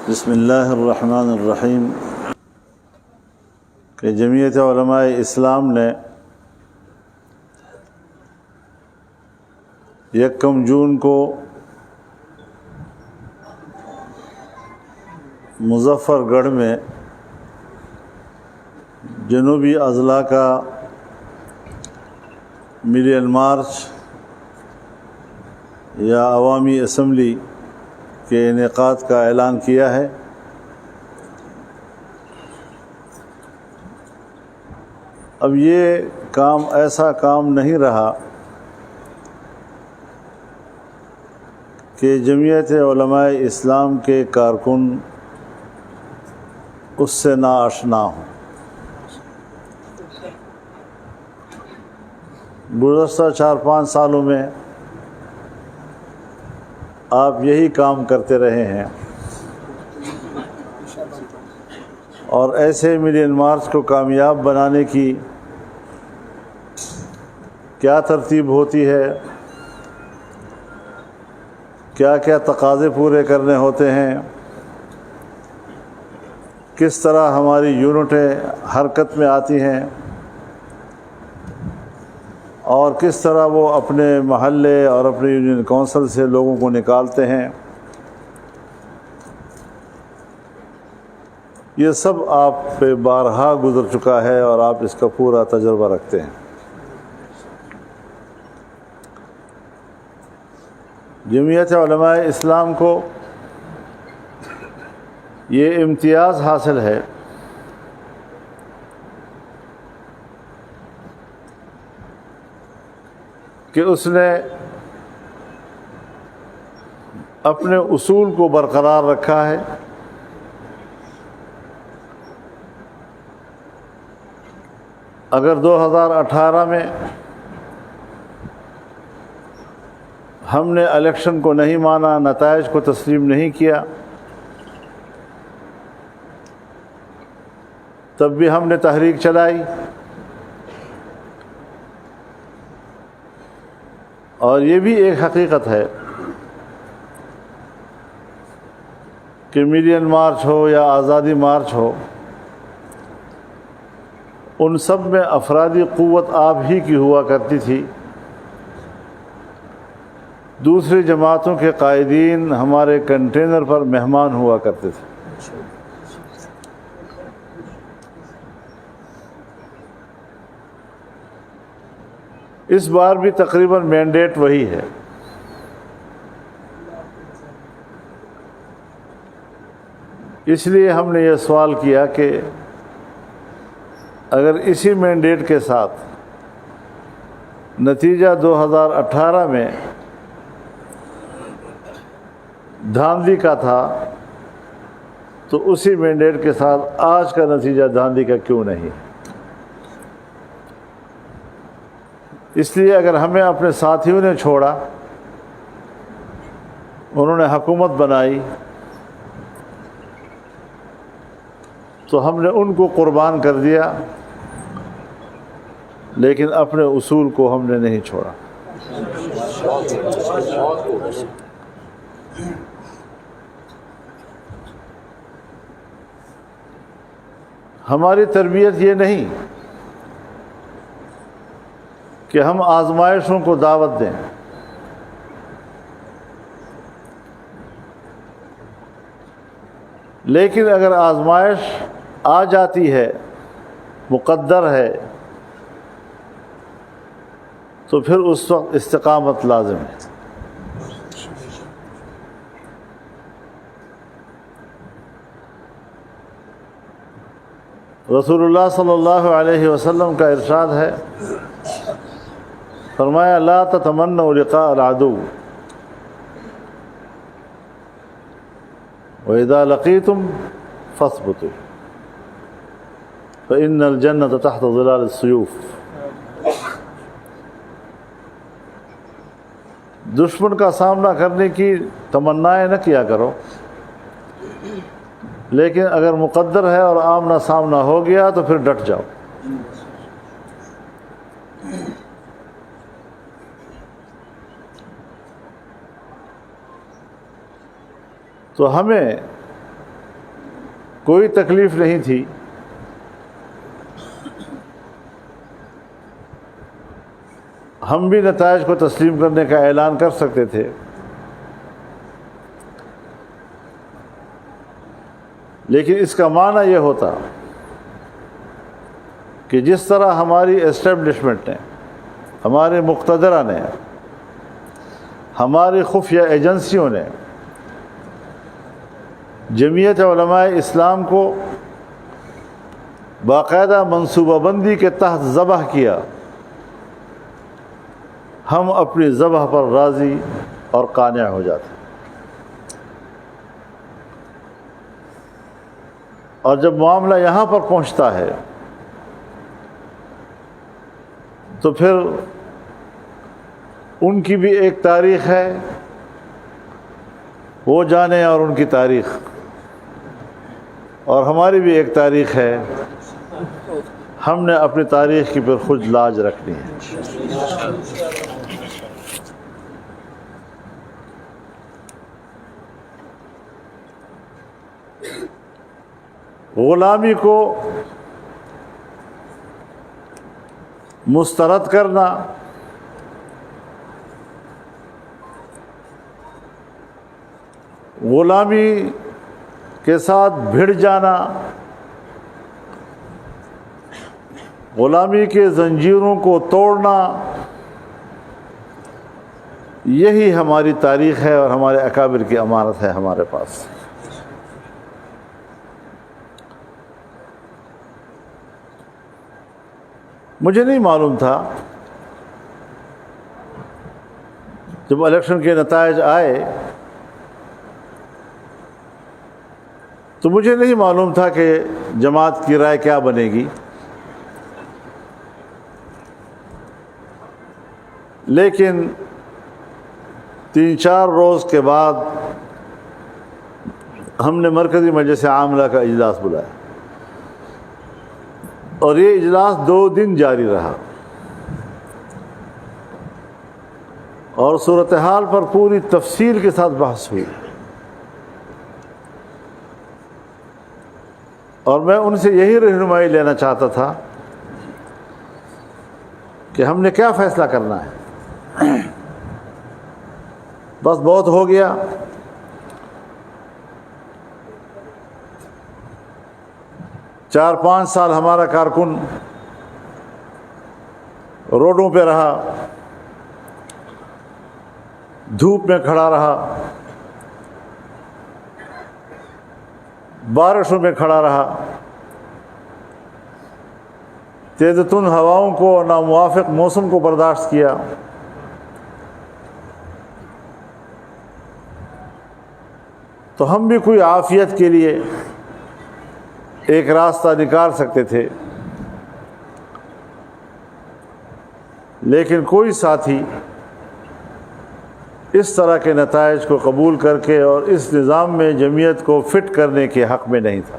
بسم اللہ الرحمن الرحیم کہ جمعیت علماء اسلام نے 1 جون کو مظفر گڑھ میں جنوبی اضلاع کا ملین مارچ یا عوامی اسمبلی کے انعقاد کا اعلان کیا ہے۔ اب یہ کام ایسا کام نہیں رہا کہ جمعیت علماء اسلام کے کارکن اس سے ناآشنا ہوں۔ گزشتہ 4-5 سالوں میں آپ یہی کام کرتے رہے ہیں اور ایسے ملین مارچ کو کامیاب بنانے کی کیا ترتیب ہوتی ہے، کیا کیا تقاضے پورے کرنے ہوتے ہیں، کس طرح ہماری یونٹیں حرکت میں آتی ہیں اور کس طرح وہ اپنے محلے اور اپنے یونین کونسل سے لوگوں کو نکالتے ہیں، یہ سب آپ پہ بارہا گزر چکا ہے اور آپ اس کا پورا تجربہ رکھتے ہیں۔ جمعیت علماء اسلام کو یہ امتیاز حاصل ہے کہ اس نے اپنے اصول کو برقرار رکھا ہے۔ اگر 2018 میں ہم نے الیکشن کو نہیں مانا، نتائج کو تسلیم نہیں کیا، تب بھی ہم نے تحریک چلائی اور یہ بھی ایک حقیقت ہے کہ ملین مارچ ہو یا آزادی مارچ ہو، ان سب میں افرادی قوت آپ ہی کی ہوا کرتی تھی۔ دوسری جماعتوں کے قائدین ہمارے کنٹینر پر مہمان ہوا کرتے تھے۔ اس بار بھی تقریباً مینڈیٹ وہی ہے۔ اس لیے ہم نے یہ سوال کیا کہ اگر اسی مینڈیٹ کے ساتھ نتیجہ 2018 میں دھاندلی کا تھا تو اسی مینڈیٹ کے ساتھ آج کا نتیجہ دھاندلی کا کیوں نہیں؟ اس لیے اگر ہمیں اپنے ساتھیوں نے چھوڑا، انہوں نے حکومت بنائی، تو ہم نے ان کو قربان کر دیا، لیکن اپنے اصول کو ہم نے نہیں چھوڑا۔ ہماری تربیت یہ نہیں کہ ہم آزمائشوں کو دعوت دیں، لیکن اگر آزمائش آ جاتی ہے، مقدر ہے، تو پھر اس وقت استقامت لازم ہے۔ رسول اللہ صلی اللہ علیہ وسلم کا ارشاد ہے، فرمایا لا تتمنوا لقاء العدو وَإِذَا لَقِيتُمْ فَاثْبُتُوا فَإِنَّ الْجَنَّةَ تَحْتَ ظِلَالِ السُّيُوفِ۔ دشمن کا سامنا کرنے کی تمنائیں نہ کیا کرو، لیکن اگر مقدر ہے اور آمنا سامنا ہو گیا تو پھر ڈٹ جاؤ۔ تو ہمیں کوئی تکلیف نہیں تھی، ہم بھی نتائج کو تسلیم کرنے کا اعلان کر سکتے تھے، لیکن اس کا معنی یہ ہوتا کہ جس طرح ہماری اسٹیبلشمنٹ نے، ہمارے مقتدرہ نے، ہماری خفیہ ایجنسیوں نے جمعیت علماء اسلام کو باقاعدہ منصوبہ بندی کے تحت ذبح کیا، ہم اپنی ذبح پر راضی اور قانع ہو جاتے، اور جب معاملہ یہاں پر پہنچتا ہے تو پھر ان کی بھی ایک تاریخ ہے، وہ جانے، اور ان کی تاریخ، اور ہماری بھی ایک تاریخ ہے، ہم نے اپنی تاریخ کی پھر خود لاج رکھنی ہے۔ غلامی کو مسترد کرنا، غلامی کے ساتھ بھڑ جانا، غلامی کے زنجیروں کو توڑنا، یہی ہماری تاریخ ہے اور ہمارے اکابر کی امانت ہے ہمارے پاس۔ مجھے نہیں معلوم تھا جب الیکشن کے نتائج آئے تو مجھے نہیں معلوم تھا کہ جماعت کی رائے کیا بنے گی، لیکن 3-4 روز کے بعد ہم نے مرکزی مجلس عاملہ کا اجلاس بلایا، اور یہ اجلاس 2 دن جاری رہا، اور صورتحال پر پوری تفصیل کے ساتھ بحث ہوئی، اور میں ان سے یہی رہنمائی لینا چاہتا تھا کہ ہم نے کیا فیصلہ کرنا ہے۔ بس بہت ہو گیا، 4-5 سال ہمارا کارکن روڈوں پہ رہا، دھوپ میں کھڑا رہا، بارشوں میں کھڑا رہا، تیز تند ہواؤں کو اور ناموافق موسم کو برداشت کیا، تو ہم بھی کوئی عافیت کے لیے ایک راستہ نکال سکتے تھے، لیکن کوئی ساتھی اس طرح کے نتائج کو قبول کر کے اور اس نظام میں جمعیت کو فٹ کرنے کے حق میں نہیں تھا۔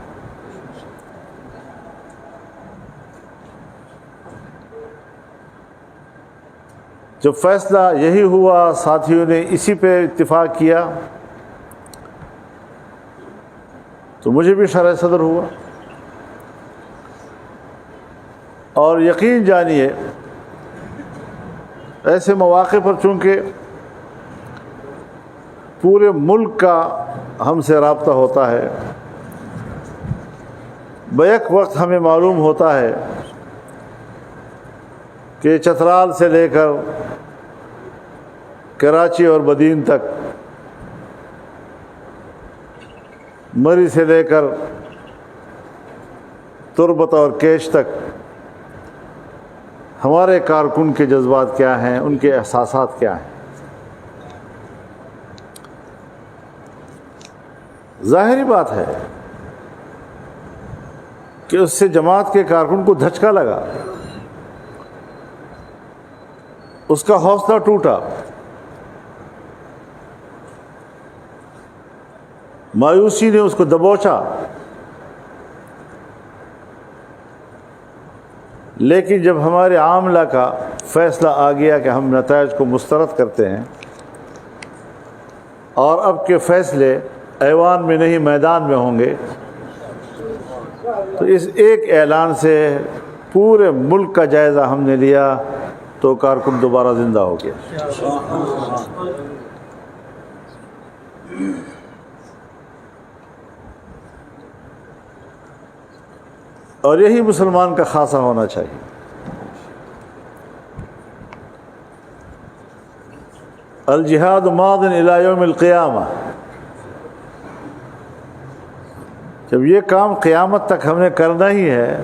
جب فیصلہ یہی ہوا، ساتھیوں نے اسی پہ اتفاق کیا، تو مجھے بھی شرح صدر ہوا، اور یقین جانیے ایسے مواقع پر چونکہ پورے ملک کا ہم سے رابطہ ہوتا ہے، بیک وقت ہمیں معلوم ہوتا ہے کہ چترال سے لے کر کراچی اور بدین تک، مری سے لے کر تربت اور کیش تک، ہمارے کارکن کے جذبات کیا ہیں، ان کے احساسات کیا ہیں۔ ظاہری بات ہے کہ اس سے جماعت کے کارکن کو دھچکا لگا، اس کا حوصلہ ٹوٹا، مایوسی نے اس کو دبوچا، لیکن جب ہمارے عاملہ کا فیصلہ آ گیا کہ ہم نتائج کو مسترد کرتے ہیں اور اب کے فیصلے ایوان میں نہیں میدان میں ہوں گے، تو اس ایک اعلان سے پورے ملک کا جائزہ ہم نے لیا تو کارکن دوبارہ زندہ ہو گیا. اور یہی مسلمان کا خاصہ ہونا چاہیے. الجہاد ماض الی یوم القیامہ. جب یہ کام قیامت تک ہم نے کرنا ہی ہے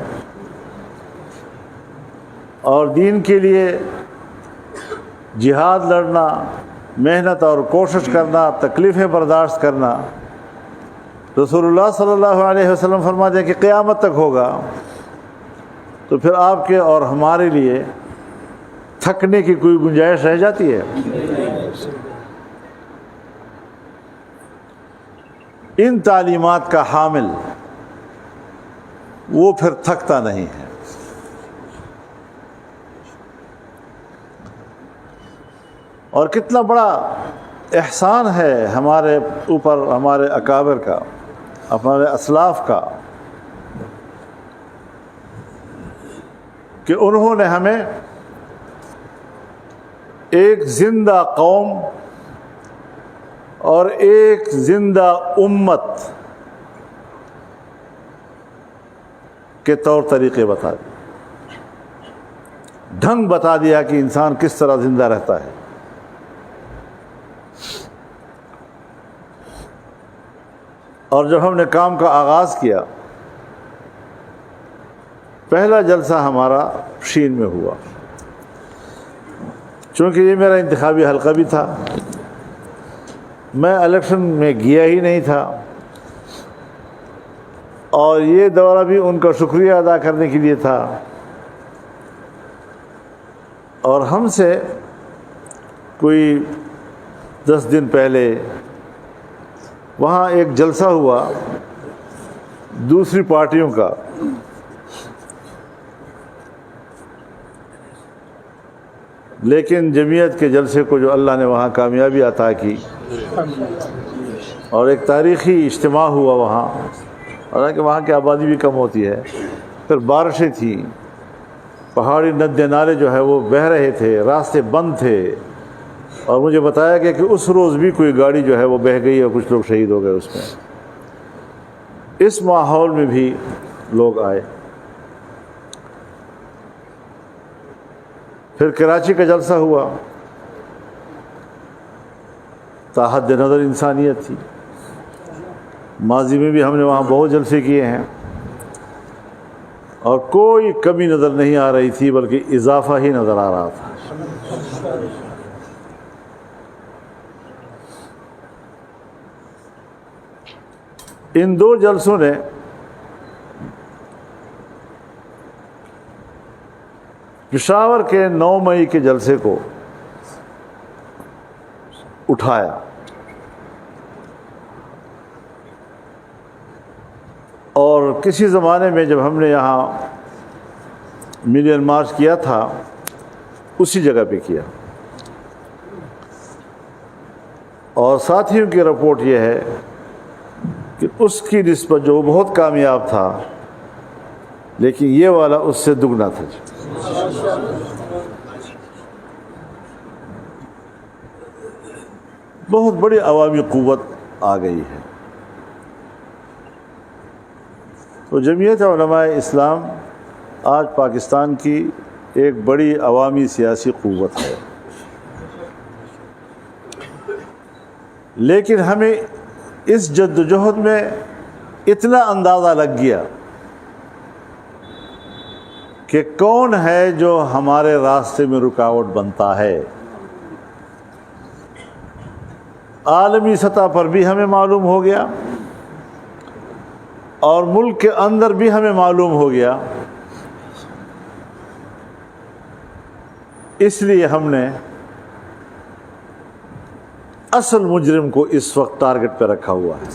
اور دین کے لیے جہاد لڑنا، محنت اور کوشش کرنا، تکلیفیں برداشت کرنا، رسول اللہ صلی اللہ علیہ وسلم فرماتے ہیں کہ قیامت تک ہوگا، تو پھر آپ کے اور ہمارے لیے تھکنے کی کوئی گنجائش رہ جاتی ہے؟ ان تعلیمات کا حامل وہ پھر تھکتا نہیں ہے. اور کتنا بڑا احسان ہے ہمارے اوپر، ہمارے اکابر کا، ہمارے اسلاف کا، کہ انہوں نے ہمیں ایک زندہ قوم اور ایک زندہ امت کے طور طریقے بتا دیے، ڈھنگ بتا دیا کہ انسان کس طرح زندہ رہتا ہے. اور جب ہم نے کام کا آغاز کیا، پہلا جلسہ ہمارا شین میں ہوا، چونکہ یہ میرا انتخابی حلقہ بھی تھا، میں الیکشن میں گیا ہی نہیں تھا، اور یہ دورہ بھی ان کا شکریہ ادا کرنے کے لیے تھا. اور ہم سے کوئی 10 دن پہلے وہاں ایک جلسہ ہوا دوسری پارٹیوں کا، لیکن جمعیت کے جلسے کو جو اللہ نے وہاں کامیابی عطا کی اور ایک تاریخی اجتماع ہوا وہاں، حالانکہ وہاں کی آبادی بھی کم ہوتی ہے، پھر بارشیں تھیں، پہاڑی ندے نالے جو ہے وہ بہہ رہے تھے، راستے بند تھے، اور مجھے بتایا گیا کہ اس روز بھی کوئی گاڑی جو ہے وہ بہہ گئی اور کچھ لوگ شہید ہو گئے اس میں. اس ماحول میں بھی لوگ آئے. پھر کراچی کا جلسہ ہوا، تاحد نظر انسانیت تھی. ماضی میں بھی ہم نے وہاں بہت جلسے کیے ہیں اور کوئی کمی نظر نہیں آ رہی تھی، بلکہ اضافہ ہی نظر آ رہا تھا. ان 2 جلسوں نے پشاور کے 9 مئی کے جلسے کو اٹھایا. اور کسی زمانے میں جب ہم نے یہاں ملین مارچ کیا تھا اسی جگہ پہ کیا. اور ساتھیوں کی رپورٹ یہ ہے کہ اس کی نسبت جو بہت کامیاب تھا، لیکن یہ والا اس سے دگنا تھا. بہت بڑی عوامی قوت آ گئی ہے. تو جمعیت علماء اسلام آج پاکستان کی ایک بڑی عوامی سیاسی قوت ہے، لیکن ہمیں اس جد و جہد میں اتنا اندازہ لگ گیا کہ کون ہے جو ہمارے راستے میں رکاوٹ بنتا ہے. عالمی سطح پر بھی ہمیں معلوم ہو گیا اور ملک کے اندر بھی ہمیں معلوم ہو گیا. اس لیے ہم نے اصل مجرم کو اس وقت ٹارگٹ پہ رکھا ہوا ہے.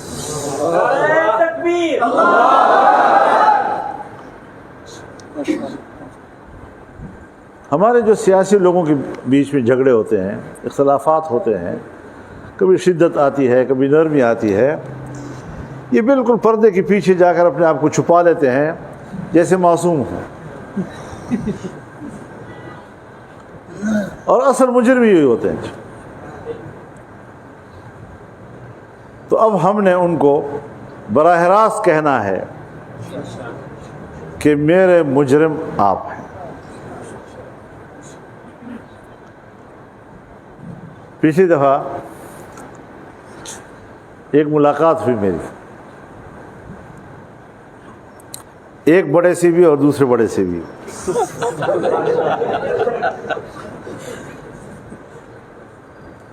ہمارے جو سیاسی لوگوں کے بیچ میں جھگڑے ہوتے ہیں، اختلافات ہوتے ہیں، کبھی شدت آتی ہے، کبھی نرمی آتی ہے، یہ بالکل پردے کے پیچھے جا کر اپنے آپ کو چھپا لیتے ہیں جیسے معصوم ہوں، اور اصل مجرم یہی ہوتے ہیں. تو اب ہم نے ان کو براہ راست کہنا ہے کہ میرے مجرم آپ ہیں. پچھلی دفعہ ایک ملاقات ہوئی میری، ایک بڑے سے بھی اور دوسرے بڑے سے بھی.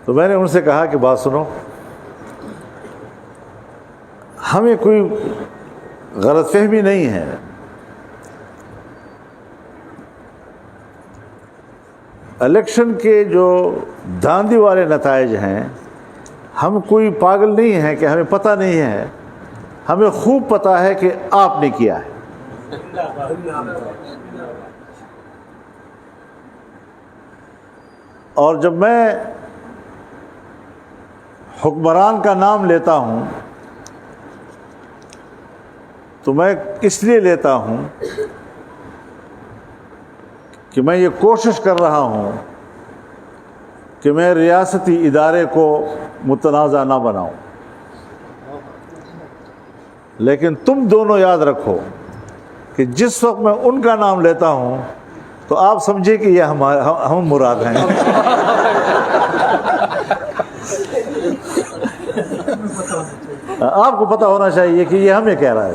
تو میں نے ان سے کہا کہ بات سنو، ہمیں کوئی غلط فہمی نہیں ہے، الیکشن کے جو دھاندلی والے نتائج ہیں، ہم کوئی پاگل نہیں ہیں کہ ہمیں پتہ نہیں ہے، ہمیں خوب پتہ ہے کہ آپ نے کیا ہے. اور جب میں حکمران کا نام لیتا ہوں تو میں اس لیے لیتا ہوں کہ میں یہ کوشش کر رہا ہوں کہ میں ریاستی ادارے کو متنازع نہ بناؤں. لیکن تم دونوں یاد رکھو کہ جس وقت میں ان کا نام لیتا ہوں تو آپ سمجھے کہ یہ ہم مراد ہیں. آپ کو پتہ ہونا چاہیے کہ یہ ہمیں کہہ رہا ہے.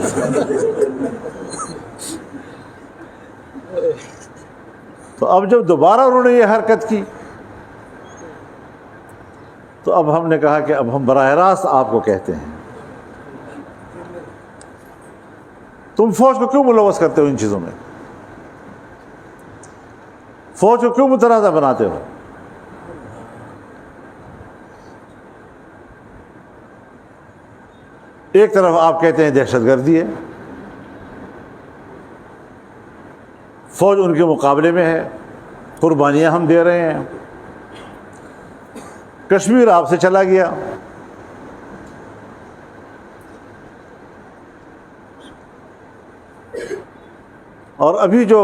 تو اب جب دوبارہ انہوں نے یہ حرکت کی تو اب ہم نے کہا کہ اب ہم براہ راست آپ کو کہتے ہیں، تم فوج کو کیوں ملوث کرتے ہو ان چیزوں میں؟ فوج کو کیوں متنازع بناتے ہو؟ ایک طرف آپ کہتے ہیں دہشت گردی ہے، فوج ان کے مقابلے میں ہے، قربانیاں ہم دے رہے ہیں، کشمیر آپ سے چلا گیا. اور ابھی جو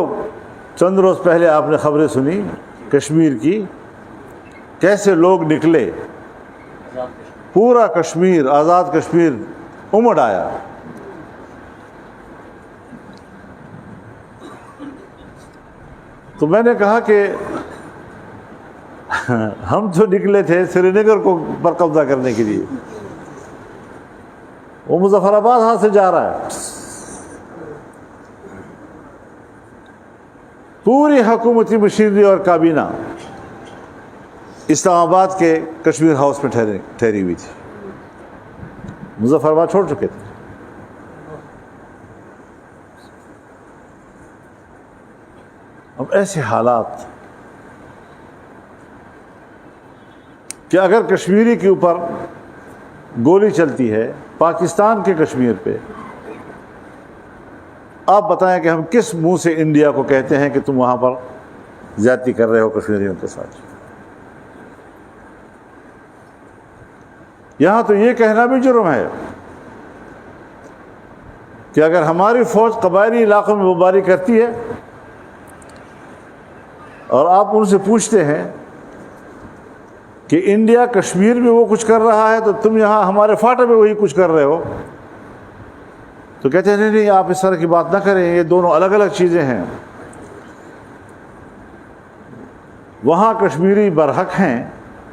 چند روز پہلے آپ نے خبریں سنی کشمیر کی، کیسے لوگ نکلے، پورا کشمیر، آزاد کشمیر امڑ آیا. تو میں نے کہا کہ ہم تو نکلے تھے سری نگر کو پر قبضہ کرنے کے لیے، وہ مظفر آباد ہاتھ سے جا رہا ہے. پوری حکومتی مشینری اور کابینہ اسلام آباد کے کشمیر ہاؤس میں ٹھہری ہوئی تھی، مظفر آباد چھوڑ چکے تھے. اب ایسے حالات کہ اگر کشمیری کے اوپر گولی چلتی ہے، پاکستان کے کشمیر پہ، آپ بتائیں کہ ہم کس منہ سے انڈیا کو کہتے ہیں کہ تم وہاں پر زیادتی کر رہے ہو کشمیریوں کے ساتھ؟ یہاں تو یہ کہنا بھی جرم ہے کہ اگر ہماری فوج قبائلی علاقوں میں بمباری کرتی ہے اور آپ ان سے پوچھتے ہیں کہ انڈیا کشمیر میں وہ کچھ کر رہا ہے تو تم یہاں ہمارے فاٹے میں وہی کچھ کر رہے ہو، تو کہتے ہیں نہیں آپ اس طرح کی بات نہ کریں، یہ دونوں الگ الگ چیزیں ہیں. وہاں کشمیری برحق ہیں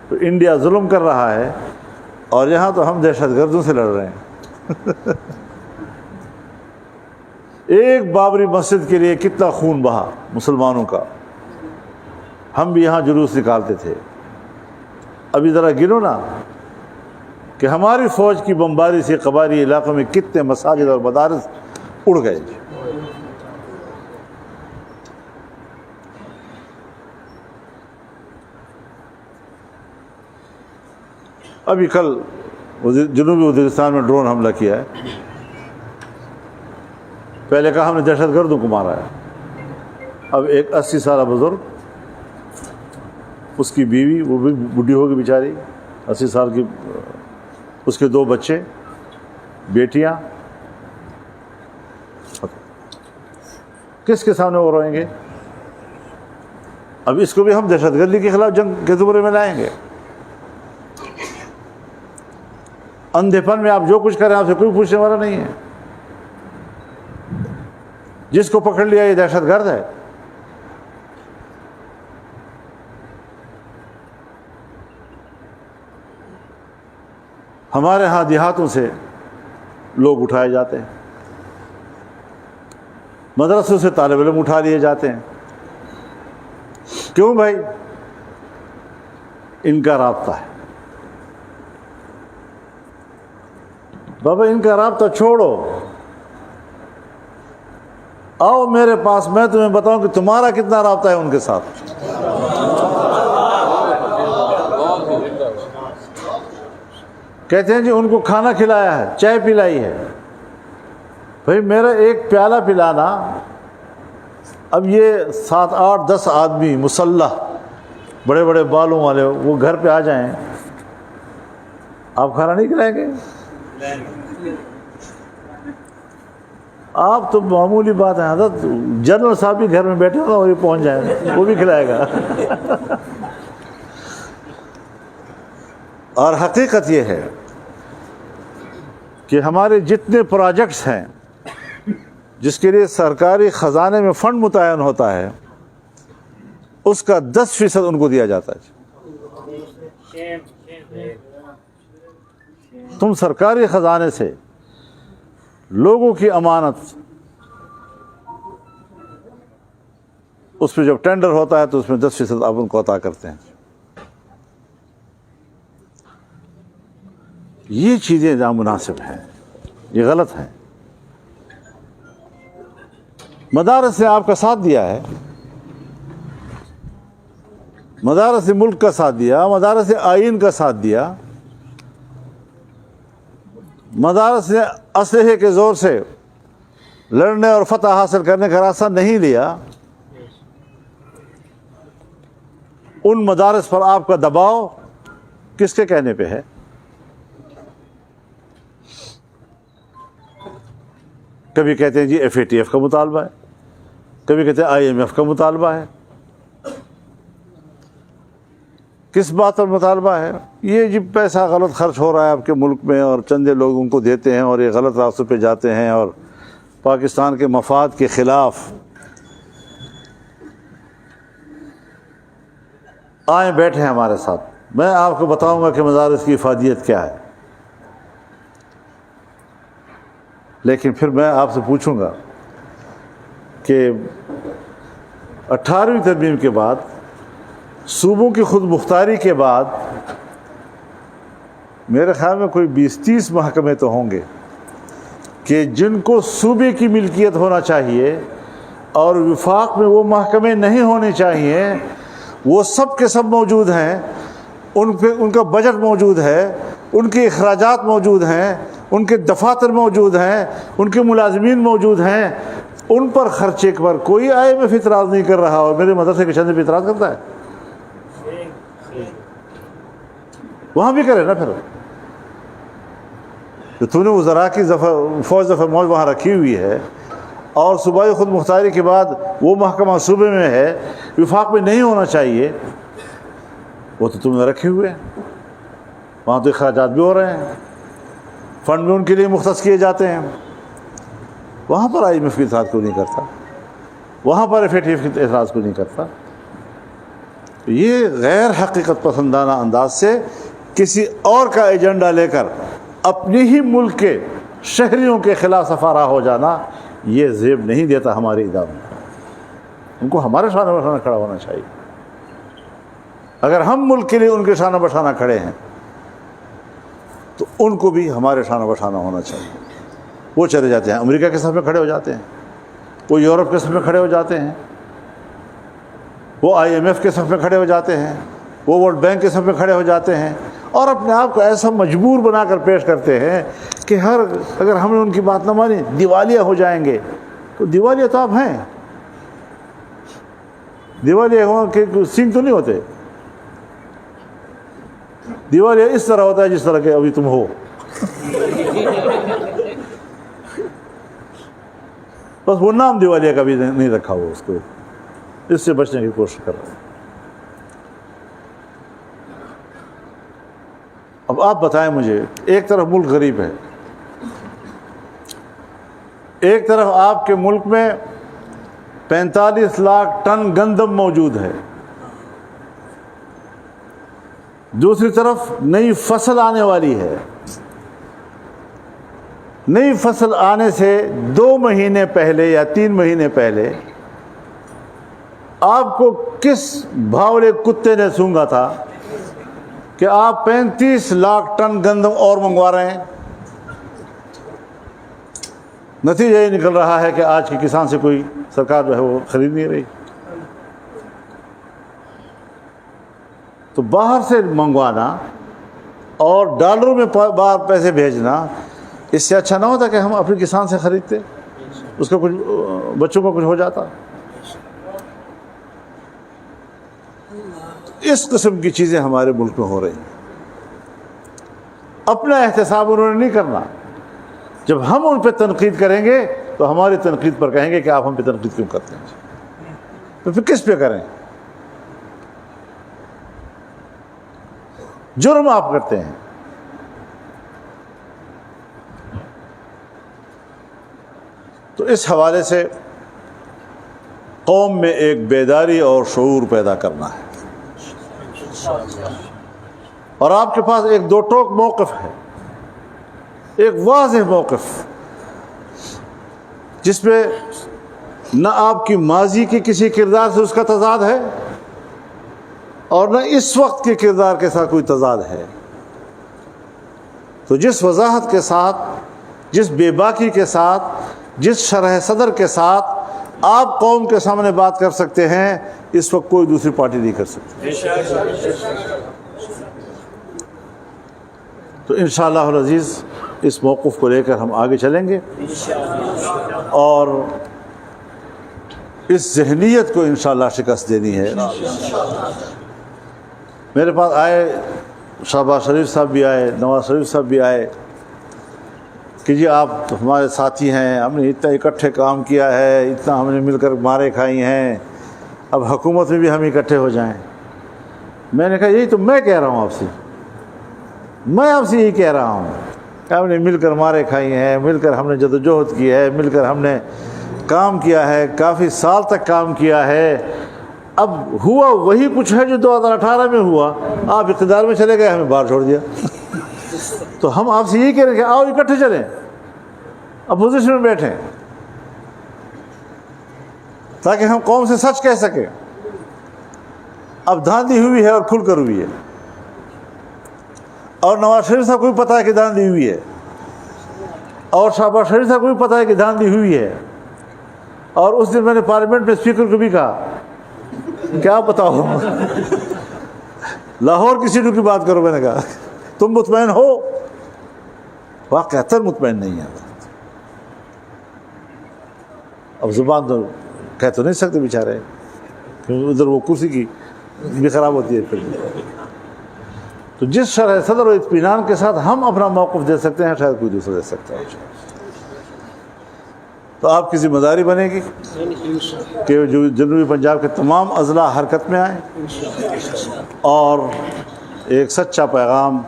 تو انڈیا ظلم کر رہا ہے، اور یہاں تو ہم دہشت گردوں سے لڑ رہے ہیں. ایک بابری مسجد کے لیے کتنا خون بہا مسلمانوں کا، ہم بھی یہاں جلوس نکالتے تھے. ابھی ذرا گنو نا کہ ہماری فوج کی بمباری سے قبائلی علاقوں میں کتنے مساجد اور مدارس اڑ گئے. ابھی کل جنوبی وزیرستان میں ڈرون حملہ کیا ہے. پہلے کہا ہم نے دہشت گردوں کو مارا ہے، اب ایک 80 سالہ بزرگ، اس کی بیوی، وہ بھی بڈھی ہوگی بیچاری 80 سال کی، اس کے 2 بچے، بیٹیاں. کس کے سامنے وہ روئیں گے؟ اب اس کو بھی ہم دہشت گردی کے خلاف جنگ کے زمرے میں لائیں گے. اندھے پن میں آپ جو کچھ کریں آپ سے کوئی پوچھنے والا نہیں ہے. جس کو پکڑ لیا یہ دہشت گرد ہے. ہمارے ہاں دیہاتوں سے لوگ اٹھائے جاتے ہیں, مدرسوں سے طالب علم اٹھا لیے جاتے ہیں. کیوں بھائی؟ ان کا رابطہ ہے. بابا ان کا رابطہ چھوڑو, آؤ میرے پاس, میں تمہیں بتاؤں کہ تمہارا کتنا رابطہ ہے ان کے ساتھ. کہتے ہیں جی ان کو کھانا کھلایا ہے, چائے پلائی ہے. بھائی میرا ایک پیالہ پلانا, اب یہ 7 8 10 آدمی مسلح بڑے بڑے بالوں والے وہ گھر پہ آ جائیں, آپ کھانا نہیں کھلائیں گے؟ آپ تو معمولی بات ہے حضرت, جنرل صاحب بھی گھر میں بیٹھے ہوگا اور یہ پہنچ جائے وہ بھی کھلائے گا. اور حقیقت یہ ہے کہ ہمارے جتنے پروجیکٹس ہیں جس کے لیے سرکاری خزانے میں فنڈ متعین ہوتا ہے اس کا 10% ان کو دیا جاتا ہے. تم سرکاری خزانے سے لوگوں کی امانت, اس پہ جب ٹینڈر ہوتا ہے تو اس میں 10% آپ ان کو عطا کرتے ہیں. یہ چیزیں نامناسب ہیں, یہ غلط ہیں. مدارس نے آپ کا ساتھ دیا ہے, مدارس نے ملک کا ساتھ دیا, مدارس نے آئین کا ساتھ دیا, مدارس نے اسلحے کے زور سے لڑنے اور فتح حاصل کرنے کا راستہ نہیں لیا. ان مدارس پر آپ کا دباؤ کس کے کہنے پہ ہے؟ کبھی کہتے ہیں جی FATF کا مطالبہ ہے, کبھی کہتے ہیں IMF کا مطالبہ ہے. کس بات پر مطالبہ ہے؟ یہ جی پیسہ غلط خرچ ہو رہا ہے آپ کے ملک میں اور چندے لوگوں کو دیتے ہیں اور یہ غلط راستوں پہ جاتے ہیں اور پاکستان کے مفاد کے خلاف. آئیں بیٹھے ہیں ہمارے ساتھ, میں آپ کو بتاؤں گا کہ مدارس کی افادیت کیا ہے. لیکن پھر میں آپ سے پوچھوں گا کہ 18ویں ترمیم کے بعد, صوبوں کی خود مختاری کے بعد, میرے خیال میں کوئی 20-30 محکمے تو ہوں گے کہ جن کو صوبے کی ملکیت ہونا چاہیے اور وفاق میں وہ محکمے نہیں ہونے چاہیے, وہ سب کے سب موجود ہیں. ان پہ ان کا بجٹ موجود ہے, ان کے اخراجات موجود ہیں, ان کے دفاتر موجود ہیں, ان کے ملازمین موجود ہیں. ان پر خرچے پر کوئی IMF اعتراض نہیں کر رہا, اور میرے مدرسے کے چندے پہ اعتراض کرتا ہے. وہاں بھی کرے نا. پھر تو تم نے وزراء کی فوج موج وہاں رکھی ہوئی ہے اور صوبائی خود مختاری کے بعد وہ محکمہ صوبے میں ہے, وفاق میں نہیں ہونا چاہیے, وہ تو تم نے رکھے ہوئے ہیں. وہاں تو اخراجات بھی ہو رہے ہیں, فنڈ بھی ان کے لیے مختص کیے جاتے ہیں. وہاں پر IMF کی اطاعت کیوں نہیں کرتا؟ وہاں پر FATF کی اعتراض کیوں نہیں کرتا؟ یہ غیر حقیقت پسندانہ انداز سے کسی اور کا ایجنڈا لے کر اپنے ہی ملک کے شہریوں کے خلاف سفارہ ہو جانا, یہ زیب نہیں دیتا ہمارے اداروں میں. ان کو ہمارے شانہ بشانہ کھڑا ہونا چاہیے. اگر ہم ملک کے لیے ان کے شانہ بشانہ کھڑے ہیں تو ان کو بھی ہمارے شانہ بشانہ ہونا چاہیے. وہ چلے جاتے ہیں امریکہ کے صف میں کھڑے ہو جاتے ہیں, وہ یورپ کے صف میں کھڑے ہو جاتے ہیں, وہ IMF کے صف میں کھڑے ہو جاتے ہیں, وہ ورلڈ بینک کے صف میں کھڑے ہو جاتے ہیں, اور اپنے آپ کو ایسا مجبور بنا کر پیش کرتے ہیں کہ اگر ہم نے ان کی بات نہ مانی دیوالیہ ہو جائیں گے. تو دیوالیہ تو آپ ہیں, دیوالیہ کے سینگ تو نہیں ہوتے. دیوالیہ اس طرح ہوتا ہے جس طرح کہ ابھی تم ہو. بس وہ نام دیوالیہ کا بھی نہیں رکھا ہوا اس کو، اس سے بچنے کی کوشش کر رہے ہیں۔ اب آپ بتائیں مجھے، ایک طرف ملک غریب ہے، ایک طرف آپ کے ملک میں 45 لاکھ ٹن گندم موجود ہے، دوسری طرف نئی فصل آنے والی ہے، نئی فصل آنے سے 2 مہینے پہلے یا 3 مہینے پہلے آپ کو کس بھاولے کتے نے سونگا تھا کہ آپ 35 لاکھ ٹن گندم اور منگوا رہے ہیں؟ نتیجہ یہ نکل رہا ہے کہ آج کے کسان سے کوئی سرکار جو ہے وہ خرید نہیں رہی۔ تو باہر سے منگوانا اور ڈالروں میں باہر پیسے بھیجنا، اس سے اچھا نہ ہوتا کہ ہم اپنے کسان سے خریدتے، اس کا کچھ بچوں کو کچھ ہو جاتا۔ اس قسم کی چیزیں ہمارے ملک میں ہو رہی ہیں۔ اپنا احتساب انہوں نے نہیں کرنا۔ جب ہم ان پہ تنقید کریں گے تو ہماری تنقید پر کہیں گے کہ آپ ہم پہ تنقید کیوں کرتے ہیں، تو پھر کس پہ کریں؟ جرم آپ کرتے ہیں۔ تو اس حوالے سے قوم میں ایک بیداری اور شعور پیدا کرنا ہے، اور آپ کے پاس ایک 2 ٹوک موقف ہے، ایک واضح موقف جس میں نہ آپ کی ماضی کے کسی کردار سے اس کا تضاد ہے اور نہ اس وقت کے کردار کے ساتھ کوئی تضاد ہے۔ تو جس وضاحت کے ساتھ، جس بے باکی کے ساتھ، جس شرح صدر کے ساتھ آپ قوم کے سامنے بات کر سکتے ہیں، اس وقت کوئی دوسری پارٹی نہیں کر سکتی۔ تو انشاءاللہ العزیز اس موقف کو لے کر ہم آگے چلیں گے، اور اس ذہنیت کو انشاءاللہ شکست دینی ہے۔ میرے پاس آئے، شہباز شریف صاحب بھی آئے، نواز شریف صاحب بھی آئے کہ جی آپ ہمارے ساتھی ہیں، ہم نے اتنا اکٹھے کام کیا ہے، اتنا ہم نے مل کر مارے کھائی ہیں، اب حکومت میں بھی ہم اکٹھے ہو جائیں۔ میں نے کہا یہی تو میں کہہ رہا ہوں آپ سے، میں آپ سے یہی کہہ رہا ہوں کہ ہم نے مل کر مارے کھائی ہیں، مل کر ہم نے جدوجہد کی ہے، مل کر ہم نے کام کیا ہے، کافی سال تک کام کیا ہے۔ اب ہوا وہی کچھ ہے جو 2018 میں ہوا، آپ اقتدار میں چلے گئے، ہمیں باہر چھوڑ دیا۔ تو ہم آپ سے یہی کہہ رہے ہیں کہ آؤ اکٹھے چلیں، اپوزیشن میں بیٹھیں، تاکہ ہم قوم سے سچ کہہ سکیں۔ اب دھاندلی ہوئی ہے اور کھل کر ہوئی ہے، اور نواز شریف صاحب کو بھی پتہ ہے کہ دھاندلی ہوئی ہے، اور شہباز شریف صاحب کو بھی پتہ ہے کہ دھاندلی ہوئی ہے۔ اور اس دن میں نے پارلیمنٹ میں اسپیکر کو بھی کہا کیا بتاؤ، لاہور کی سیٹوں کی بات کرو، میں نے کہا تم مطمئن ہو؟ واقعتاً مطمئن نہیں ہے۔ اب زبان تو کہہ تو نہیں سکتے بیچارے، کیونکہ ادھر وہ کرسی کی بھی خراب ہوتی ہے پھر۔ تو جس شرح صدر و اطمینان کے ساتھ ہم اپنا موقف دے سکتے ہیں، شاید کوئی دوسرا دے سکتا ہے۔ تو آپ کی ذمہ داری بنے گی کہ جو جنوبی پنجاب کے تمام اضلاع حرکت میں آئیں اور ایک سچا پیغام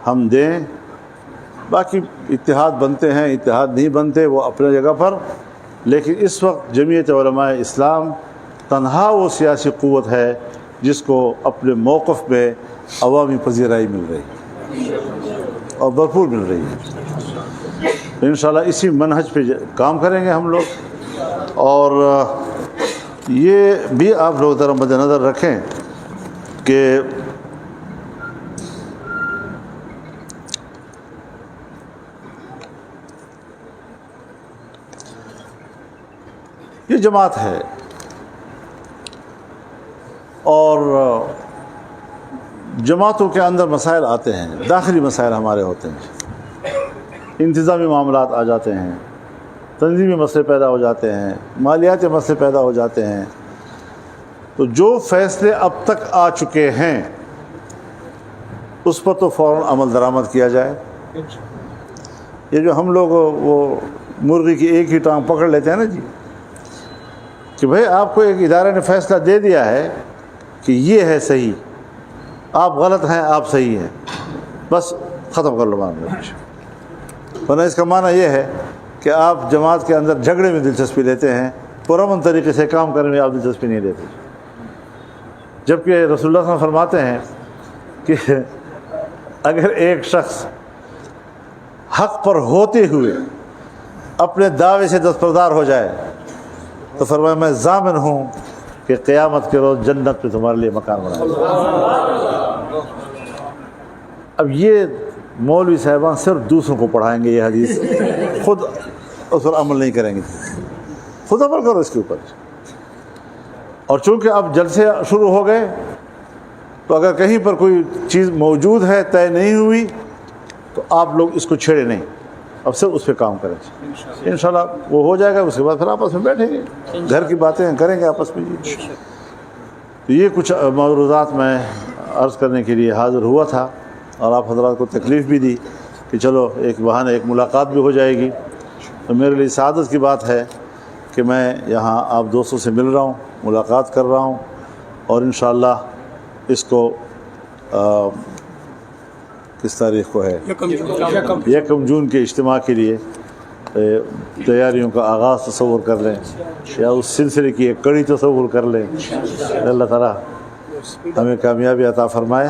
ہم دیں۔ باقی اتحاد بنتے ہیں، اتحاد نہیں بنتے، وہ اپنے جگہ پر، لیکن اس وقت جمعیت علماء اسلام تنہا وہ سیاسی قوت ہے جس کو اپنے موقف میں عوامی پذیرائی مل رہی ہے اور بھرپور مل رہی ہے۔ انشاءاللہ اسی منہج پہ کام کریں گے ہم لوگ، اور یہ بھی آپ لوگ ذرا مد نظر رکھیں کہ یہ جماعت ہے اور جماعتوں کے اندر مسائل آتے ہیں، داخلی مسائل ہمارے ہوتے ہیں، انتظامی معاملات آ جاتے ہیں، تنظیمی مسئلے پیدا ہو جاتے ہیں، مالیاتی مسئلے پیدا ہو جاتے ہیں۔ تو جو فیصلے اب تک آ چکے ہیں اس پر تو فوراً عمل درآمد کیا جائے۔ یہ جو ہم لوگ وہ مرغی کی ایک ہی ٹانگ پکڑ لیتے ہیں نا جی، کہ بھائی آپ کو ایک ادارے نے فیصلہ دے دیا ہے کہ یہ ہے صحیح، آپ غلط ہیں، آپ صحیح ہیں، بس ختم کر لو معاملہ۔ ورنہ اس کا معنی یہ ہے کہ آپ جماعت کے اندر جھگڑے میں دلچسپی لیتے ہیں، پرامن طریقے سے کام کرنے میں آپ دلچسپی نہیں لیتے۔ جبکہ رسول اللہ صلی اللہ علیہ وسلم فرماتے ہیں کہ اگر ایک شخص حق پر ہوتے ہوئے اپنے دعوے سے دستبردار ہو جائے تو فرمایا میں ضامن ہوں کہ قیامت کے روز جنت میں تمہارے لیے مکان بنائے گا۔ اب یہ مولوی صاحبان صرف دوسروں کو پڑھائیں گے یہ حدیث، خود اس پر عمل نہیں کریں گے۔ خود عمل کرو اس کے اوپر۔ اور چونکہ اب جلسے شروع ہو گئے تو اگر کہیں پر کوئی چیز موجود ہے طے نہیں ہوئی تو آپ لوگ اس کو چھیڑے نہیں، اب صرف اس پہ کام کریں، انشاءاللہ وہ ہو جائے گا۔ اس کے بعد پھر آپس میں بیٹھیں گے، گھر کی باتیں کریں گے آپس میں۔ تو یہ کچھ موضوعات میں عرض کرنے کے لیے حاضر ہوا تھا، اور آپ حضرات کو تکلیف بھی دی کہ چلو ایک بہانے ایک ملاقات بھی ہو جائے گی۔ تو میرے لیے سعادت کی بات ہے کہ میں یہاں آپ دوستوں سے مل رہا ہوں، ملاقات کر رہا ہوں، اور انشاءاللہ اس کو کس تاریخ کو ہے، 1 جون کے اجتماع کے لیے تیاریوں کا آغاز تصور کر لیں، یا اس سلسلے کی ایک کڑی تصور کر لیں۔ اللہ تعالیٰ ہمیں کامیابی عطا فرمائے۔